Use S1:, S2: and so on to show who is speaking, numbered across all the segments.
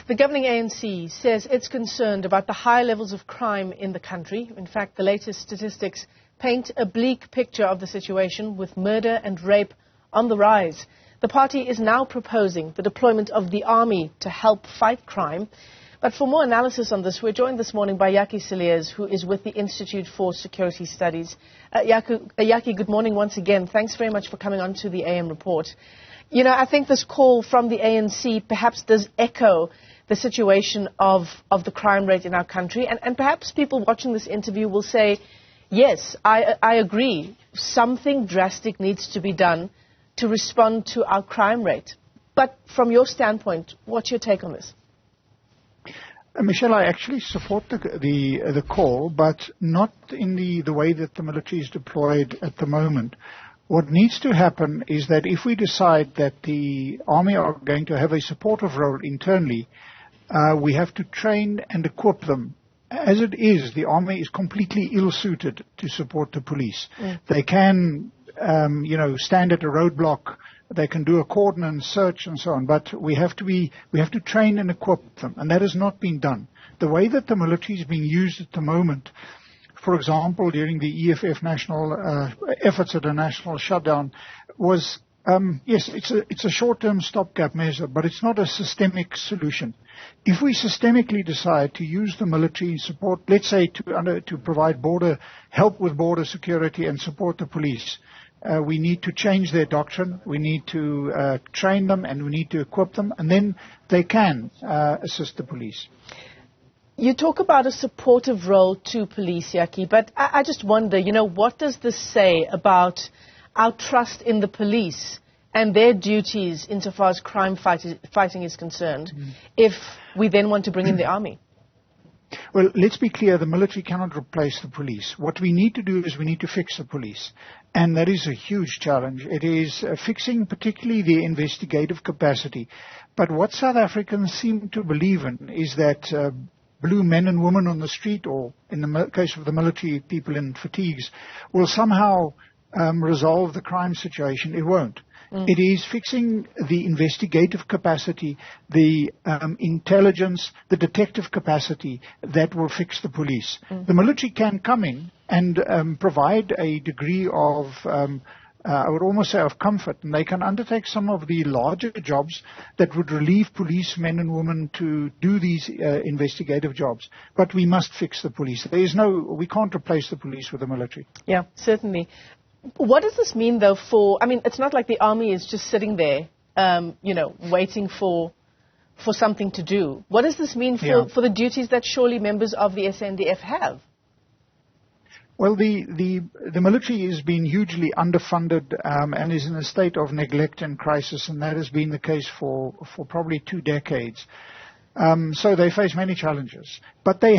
S1: The governing ANC says it's concerned about the high levels of crime in the country. In fact, the latest statistics paint a bleak picture of the situation, with murder and rape on the rise. The party is now proposing the deployment of the army to help fight crime. But for more analysis on this, we're joined this morning by Jakkie Cilliers, who is with the Institute for Security Studies. Jakkie, good morning once again. Thanks very much for coming on to the AM report. You know, I think this call from the ANC perhaps does echo the situation of the crime rate in our country. And perhaps people watching this interview will say, yes, I agree, something drastic needs to be done to respond to our crime rate. But from your standpoint, what's your take on this?
S2: Michelle, I actually support the call, but not in the way that the military is deployed at the moment. What needs to happen is that if we decide that the army are going to have a supportive role internally, we have to train and equip them. As it is, the army is completely ill-suited to support the police. They can, stand at a roadblock. They can do a cordon and search and so on, but we have to train and equip them, and that has not been done. The way that the military is being used at the moment, for example, during the EFF national efforts at a national shutdown, was yes, it's a short-term stopgap measure, but it's not a systemic solution. If we systemically decide to use the military support, let's say to provide help with border security and support the police, we need to change their doctrine, we need to train them, and we need to equip them, and then they can assist the police.
S1: You talk about a supportive role to police, Jakkie, but I just wonder, what does this say about our trust in the police and their duties insofar as crime fighting is concerned, if we then want to bring in the army?
S2: Well, let's be clear, the military cannot replace the police. What we need to do is we need to fix the police. And that is a huge challenge. It is fixing particularly the investigative capacity. But what South Africans seem to believe in is that blue men and women on the street, or in the case of the military, people in fatigues, will somehow resolve the crime situation. It won't. It is fixing the investigative capacity, the intelligence, the detective capacity that will fix the police. The military can come in and provide a degree of, I would almost say, of comfort, and they can undertake some of the larger jobs that would relieve policemen and women to do these investigative jobs. But we must fix the police. We can't replace the police with the military.
S1: Yeah, certainly. What does this mean, though, it's not like the army is just sitting there, waiting for something to do. What does this mean for the duties that surely members of the SANDF have?
S2: Well, the military has been hugely underfunded and is in a state of neglect and crisis, and that has been the case for probably 2 decades. So they face many challenges. But they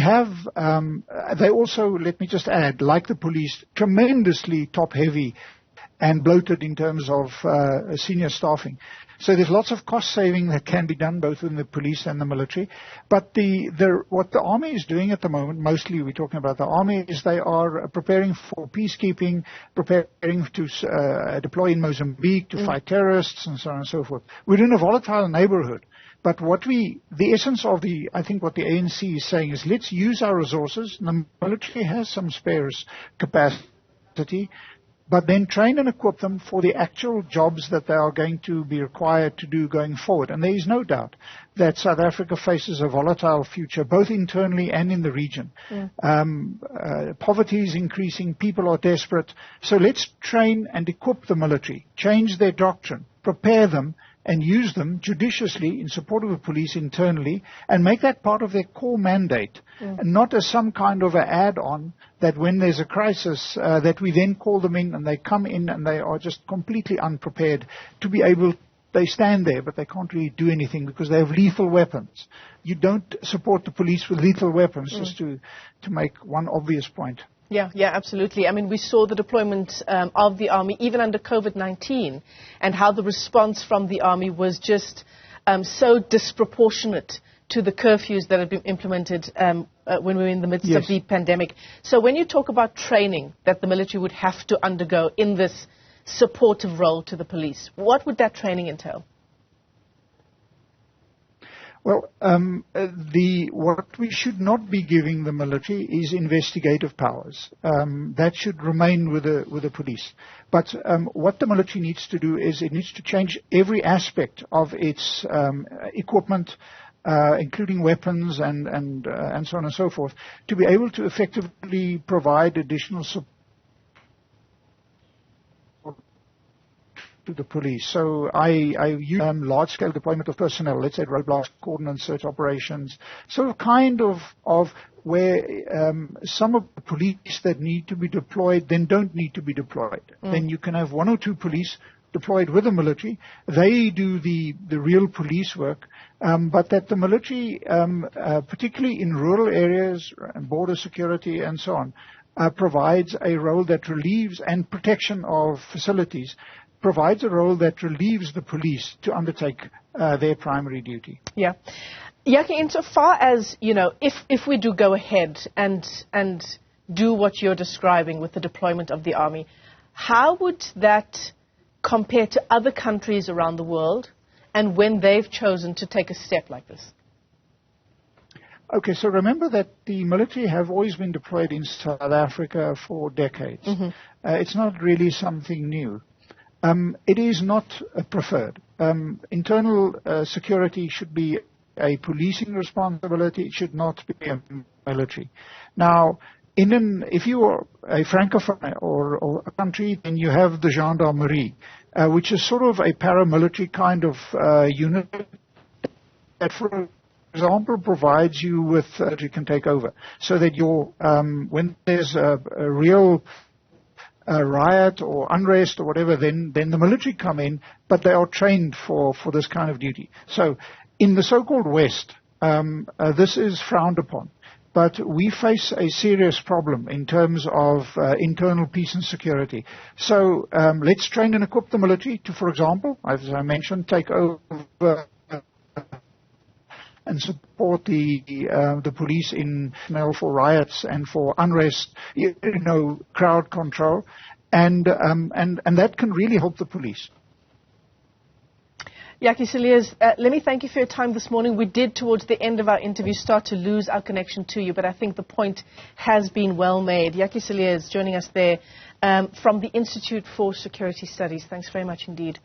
S2: also, let me just add, like the police, tremendously top-heavy and bloated in terms of senior staffing. So there's lots of cost saving that can be done both in the police and the military. But what the army is doing at the moment, mostly we're talking about the army, is they are preparing for peacekeeping, preparing to deploy in Mozambique to fight terrorists and so on and so forth. We're in a volatile neighborhood. But the essence of I think what the ANC is saying is, let's use our resources. The military has some spare capacity, but then train and equip them for the actual jobs that they are going to be required to do going forward. And there is no doubt that South Africa faces a volatile future, both internally and in the region. Poverty is increasing, people are desperate. So let's train and equip the military, change their doctrine, prepare them, and use them judiciously in support of the police internally, and make that part of their core mandate, and not as some kind of an add-on that when there's a crisis, that we then call them in and they come in and they are just completely unprepared to be able. They stand there, but they can't really do anything because they have lethal weapons. You don't support the police with lethal weapons, just to make one obvious point.
S1: Yeah, absolutely. I mean, we saw the deployment of the army even under COVID-19, and how the response from the army was just so disproportionate to the curfews that had been implemented when we were in the midst of the pandemic. So when you talk about training that the military would have to undergo in this supportive role to the police, what would that training entail?
S2: Well, what we should not be giving the military is investigative powers. That should remain with the police. But what the military needs to do is it needs to change every aspect of its equipment, including weapons and so on and so forth, to be able to effectively provide additional support to the police. So I use large-scale deployment of personnel, let's say roadblocks, coordinate search operations, so kind of where some of the police that need to be deployed then don't need to be deployed. Then you can have one or two police deployed with the military. They do the real police work, but that the military, particularly in rural areas and border security and so on, provides a role that relieves, and protection of facilities, provides a role that relieves the police to undertake their primary duty.
S1: Yeah. Jakkie, insofar as, if we do go ahead and do what you're describing with the deployment of the army, how would that compare to other countries around the world and when they've chosen to take a step like this?
S2: Okay, so remember that the military have always been deployed in South Africa for decades. It's not really something new. It is not preferred. Internal security should be a policing responsibility. It should not be a military. Now, if you are a francophone or a country, then you have the gendarmerie, which is sort of a paramilitary kind of unit that, for example, provides you with you can take over, so that when there's a real riot or unrest or whatever, then the military come in, but they are trained for this kind of duty. So in the so-called West, this is frowned upon. But we face a serious problem in terms of internal peace and security. So let's train and equip the military to, for example, as I mentioned, take over and support the police in for riots and for unrest, crowd control, and that can really help the police.
S1: Jakkie Cilliers, let me thank you for your time this morning. We did, towards the end of our interview, start to lose our connection to you, but I think the point has been well made. Jakkie Cilliers joining us there from the Institute for Security Studies. Thanks very much indeed.